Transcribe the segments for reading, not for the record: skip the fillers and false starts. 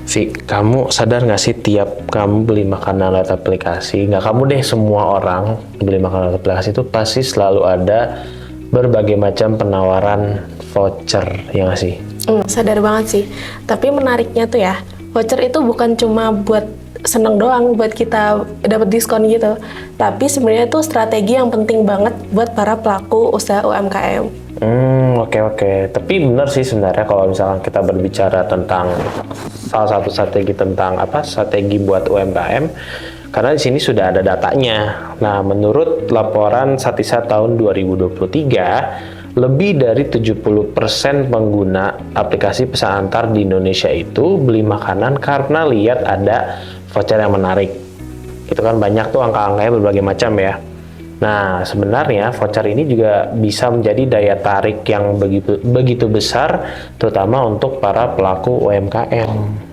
Vi, kamu sadar nggak sih tiap kamu beli makanan lewat aplikasi, nggak kamu deh, semua orang beli makanan lewat aplikasi itu pasti selalu ada berbagai macam penawaran voucher, ya nggak sih? Sadar banget sih. Tapi menariknya tuh ya, voucher itu bukan cuma buat seneng doang, buat kita dapat diskon gitu. Tapi sebenarnya tuh strategi yang penting banget buat para pelaku usaha UMKM. Oke. Tapi benar sih sebenarnya kalau misalkan kita berbicara tentang salah satu strategi tentang strategi buat UMKM, karena di sini sudah ada datanya. Nah, menurut laporan Satisa tahun 2023, lebih dari 70% pengguna aplikasi pesan antar di Indonesia itu beli makanan karena lihat ada voucher yang menarik. Itu kan banyak tuh angka-angkanya berbagai macam ya. Nah, sebenarnya voucher ini juga bisa menjadi daya tarik yang begitu besar, terutama untuk para pelaku UMKM.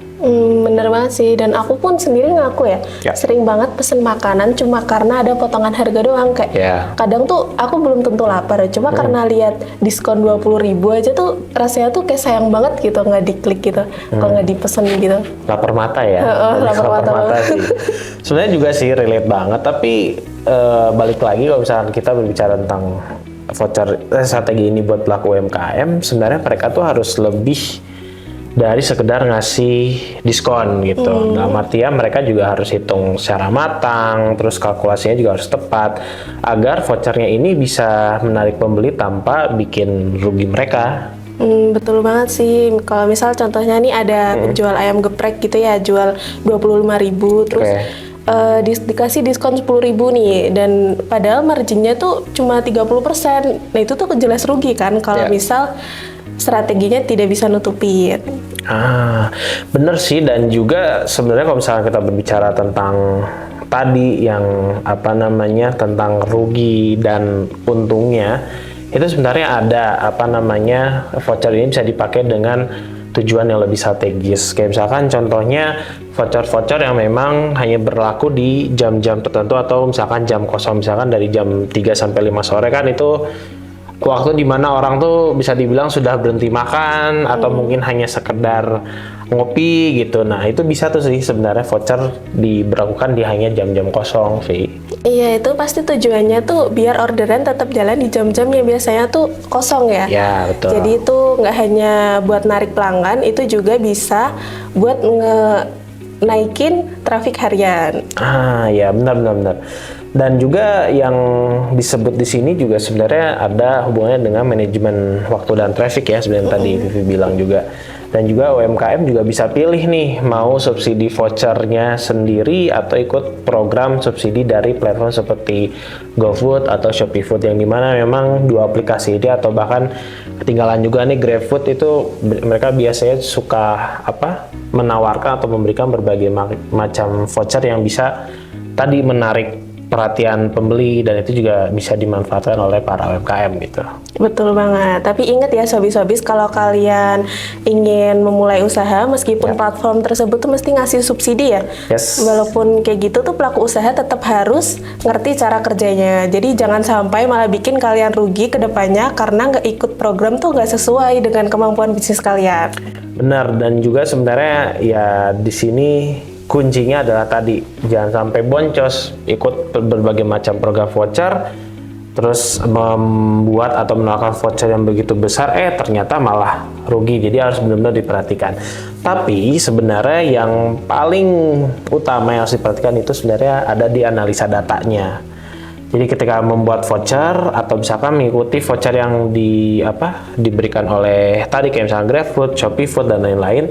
Bener banget sih, dan aku pun sendiri ngaku ya, sering banget pesen makanan cuma karena ada potongan harga doang. Kayak kadang tuh aku belum tentu lapar, cuma karena lihat diskon 20.000 aja tuh rasanya tuh kayak sayang banget gitu nggak diklik gitu, kalau nggak dipesen gitu. Lapar mata ya? Lapar mata sih. Sebenarnya juga sih relate banget, tapi balik lagi kalau misalkan kita berbicara tentang voucher strategi ini buat pelaku UMKM, sebenarnya mereka tuh harus lebih dari sekedar ngasih diskon gitu. Dalam artian mereka juga harus hitung secara matang, terus kalkulasinya juga harus tepat agar vouchernya ini bisa menarik pembeli tanpa bikin rugi mereka. Betul banget sih. Kalau misal contohnya nih ada penjual ayam geprek gitu ya, jual 25.000 terus dikasih diskon 10.000 nih, dan padahal marginnya tuh cuma 30%. Nah itu tuh jelas rugi kan kalau misal strateginya tidak bisa nutupin. Bener sih, dan juga sebenarnya kalau misalnya kita berbicara tentang tadi yang tentang rugi dan untungnya, itu sebenarnya ada voucher ini bisa dipakai dengan tujuan yang lebih strategis. Kayak misalkan contohnya voucher-voucher yang memang hanya berlaku di jam-jam tertentu atau misalkan jam kosong, misalkan dari jam 3 sampai 5 sore kan itu waktu dimana orang tuh bisa dibilang sudah berhenti makan atau mungkin hanya sekedar ngopi gitu. Nah itu bisa tuh sih sebenarnya voucher diberlakukan di hanya jam-jam kosong sih. Iya, itu pasti tujuannya tuh biar orderan tetap jalan di jam-jam yang biasanya tuh kosong ya. Ya betul. Jadi itu nggak hanya buat narik pelanggan, itu juga bisa buat naikin trafik harian. Ya benar. Dan juga yang disebut di sini juga sebenarnya ada hubungannya dengan manajemen waktu dan traffic ya, sebenarnya tadi Vivi bilang juga. Dan juga UMKM juga bisa pilih nih mau subsidi vouchernya sendiri atau ikut program subsidi dari platform seperti GoFood atau ShopeeFood, yang dimana memang dua aplikasi ini atau bahkan ketinggalan juga nih GrabFood itu mereka biasanya suka menawarkan atau memberikan berbagai macam voucher yang bisa tadi menarik perhatian pembeli, dan itu juga bisa dimanfaatkan oleh para UMKM gitu. Betul banget. Tapi ingat ya sobis-sobis, kalau kalian ingin memulai usaha, meskipun platform tersebut tuh mesti ngasih subsidi ya. Walaupun kayak gitu tuh pelaku usaha tetap harus ngerti cara kerjanya. Jadi jangan sampai malah bikin kalian rugi ke depannya karena nggak ikut program tuh nggak sesuai dengan kemampuan bisnis kalian. Benar, dan juga sebenarnya ya di sini kuncinya adalah tadi, jangan sampai boncos ikut berbagai macam program voucher, terus membuat atau menawarkan voucher yang begitu besar, ternyata malah rugi. Jadi harus benar-benar diperhatikan. Tapi sebenarnya yang paling utama yang harus diperhatikan itu sebenarnya ada di analisa datanya. Jadi ketika membuat voucher atau misalkan mengikuti voucher yang diberikan oleh tadi kayak misalnya GrabFood, ShopeeFood dan lain-lain,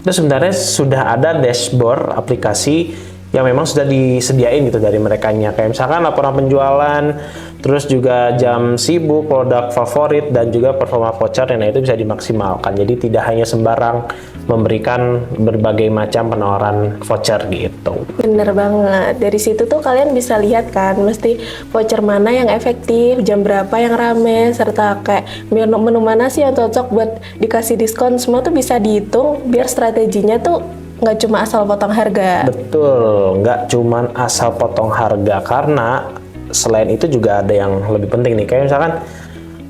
itu sebenarnya sudah ada dashboard aplikasi yang memang sudah disediain gitu dari merekanya. Kayak misalkan laporan penjualan, terus juga jam sibuk, produk favorit, dan juga performa voucher, nah itu bisa dimaksimalkan. Jadi tidak hanya sembarang memberikan berbagai macam penawaran voucher gitu. Bener banget. Dari situ tuh kalian bisa lihat kan, mesti voucher mana yang efektif, jam berapa yang rame, serta kayak menu mana sih yang cocok buat dikasih diskon. Semua tuh bisa dihitung biar strateginya tuh nggak cuma asal potong harga. Betul, nggak cuma asal potong harga, karena selain itu juga ada yang lebih penting nih, kayak misalkan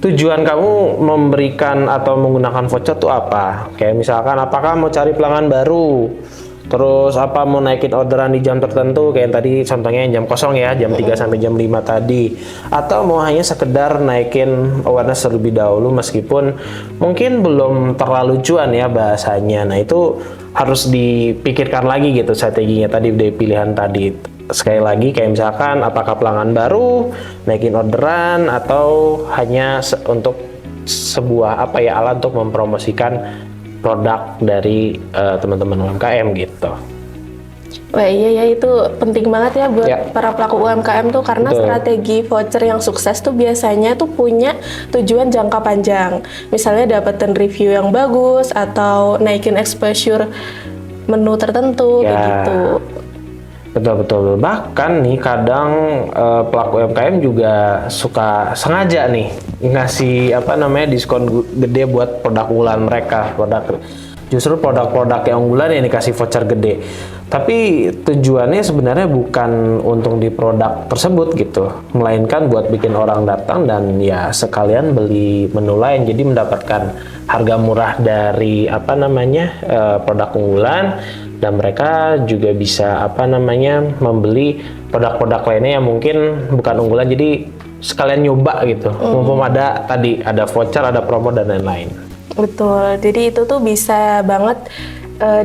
tujuan kamu memberikan atau menggunakan voucher tuh apa? Kayak misalkan apakah mau cari pelanggan baru? Terus apa mau naikin orderan di jam tertentu kayak tadi contohnya jam kosong ya, jam 3 sampai jam 5 tadi. Atau mau hanya sekedar naikin awareness terlebih dahulu meskipun mungkin belum terlalu cuan ya bahasanya. Nah, itu harus dipikirkan lagi gitu strateginya tadi dari pilihan tadi. Sekali lagi kayak misalkan apakah pelanggan baru, naikin orderan atau hanya untuk sebuah alat untuk mempromosikan produk dari teman-teman UMKM gitu. Wah iya ya, itu penting banget ya buat para pelaku UMKM tuh, karena strategi voucher yang sukses tuh biasanya tuh punya tujuan jangka panjang. Misalnya dapetin review yang bagus atau naikin exposure menu tertentu kayak gitu. Betul. Bahkan nih kadang pelaku UMKM juga suka sengaja nih ngasih diskon gede buat produk unggulan mereka. Justru produk-produk yang unggulan yang dikasih voucher gede. Tapi tujuannya sebenarnya bukan untung di produk tersebut gitu, melainkan buat bikin orang datang dan ya sekalian beli menu lain. Jadi mendapatkan harga murah dari produk unggulan. Dan mereka juga bisa membeli produk-produk lainnya yang mungkin bukan unggulan, jadi sekalian nyoba gitu. Mumpung ada voucher, ada promo dan lain-lain. Betul, jadi itu tuh bisa banget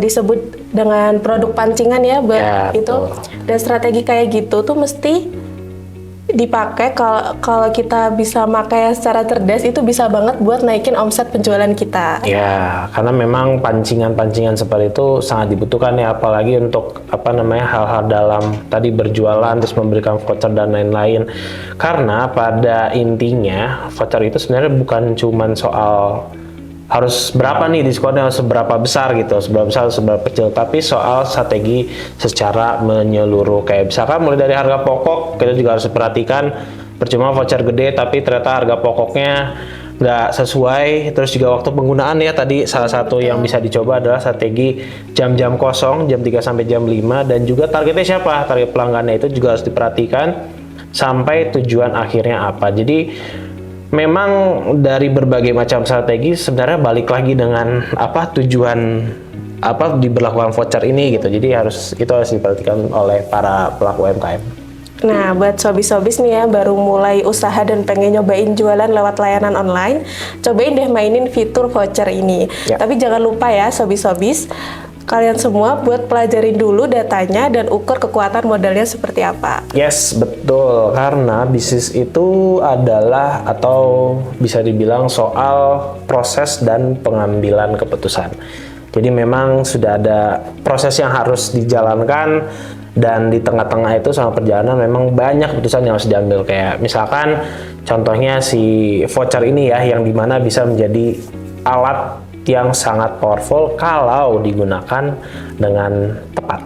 disebut dengan produk pancingan ya, itu. Betul. Dan strategi kayak gitu tuh mesti dipakai kalau kita bisa pakai secara cerdas, itu bisa banget buat naikin omset penjualan kita. Ya, karena memang pancingan-pancingan seperti itu sangat dibutuhkan ya, apalagi untuk hal-hal dalam tadi berjualan terus memberikan voucher dan lain-lain. Karena pada intinya voucher itu sebenarnya bukan cuman soal harus berapa nih diskonnya, seberapa besar gitu, seberapa besar, seberapa kecil, tapi soal strategi secara menyeluruh. Kayak misalkan mulai dari harga pokok, kita juga harus perhatikan, percuma voucher gede tapi ternyata harga pokoknya nggak sesuai. Terus juga waktu penggunaan ya, tadi salah satu yang bisa dicoba adalah strategi jam-jam kosong, jam 3 sampai jam 5, dan juga targetnya siapa, target pelanggannya itu juga harus diperhatikan sampai tujuan akhirnya apa. Jadi memang dari berbagai macam strategi sebenarnya balik lagi dengan tujuan diberlakukan voucher ini gitu. Jadi harus diperhatikan oleh para pelaku UMKM. Nah, buat sobis-sobis nih ya, baru mulai usaha dan pengen nyobain jualan lewat layanan online, cobain deh mainin fitur voucher ini. Tapi jangan lupa ya sobis-sobis, kalian semua buat pelajarin dulu datanya dan ukur kekuatan modalnya seperti apa. Yes, betul. Karena bisnis itu adalah atau bisa dibilang soal proses dan pengambilan keputusan. Jadi memang sudah ada proses yang harus dijalankan, dan di tengah-tengah itu sama perjalanan memang banyak keputusan yang harus diambil. Kayak misalkan contohnya si voucher ini ya, yang dimana bisa menjadi alat yang sangat powerful kalau digunakan dengan tepat.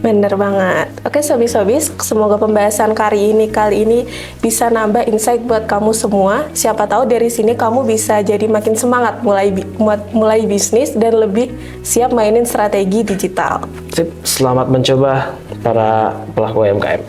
Bener banget. Oke sobis-sobis, semoga pembahasan kali ini bisa nambah insight buat kamu semua. Siapa tahu dari sini kamu bisa jadi makin semangat mulai bisnis dan lebih siap mainin strategi digital. Sip, selamat mencoba para pelaku UMKM.